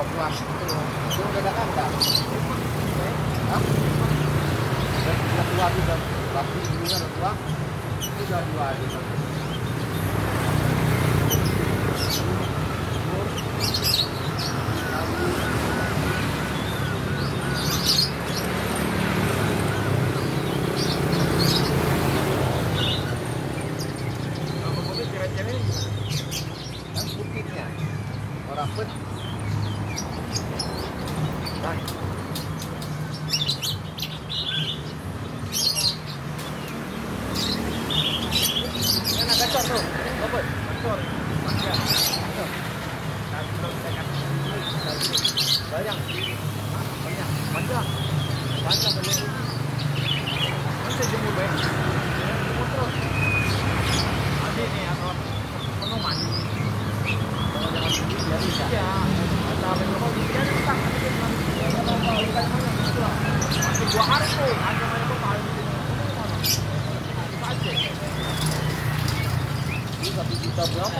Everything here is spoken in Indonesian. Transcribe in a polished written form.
keluar itu udah ada kandang. Hah? Udah tua juga, tapi dulunya udah tua, itu udah dua gitu. Yang bukitnya orang pun baik. Yang agak cor tuh, apa? Cor, panjang, bayang, banyak, panjang, panjang banyak. Nanti jemur baik, jemur terus. Nanti nih atau penuman. Kalau jangan tinggi ya bisa. Ya, tapi kalau dia tak masih 2 hari tuh, ada banyak kepala di sini. Aja. Ini 1 juta berapa?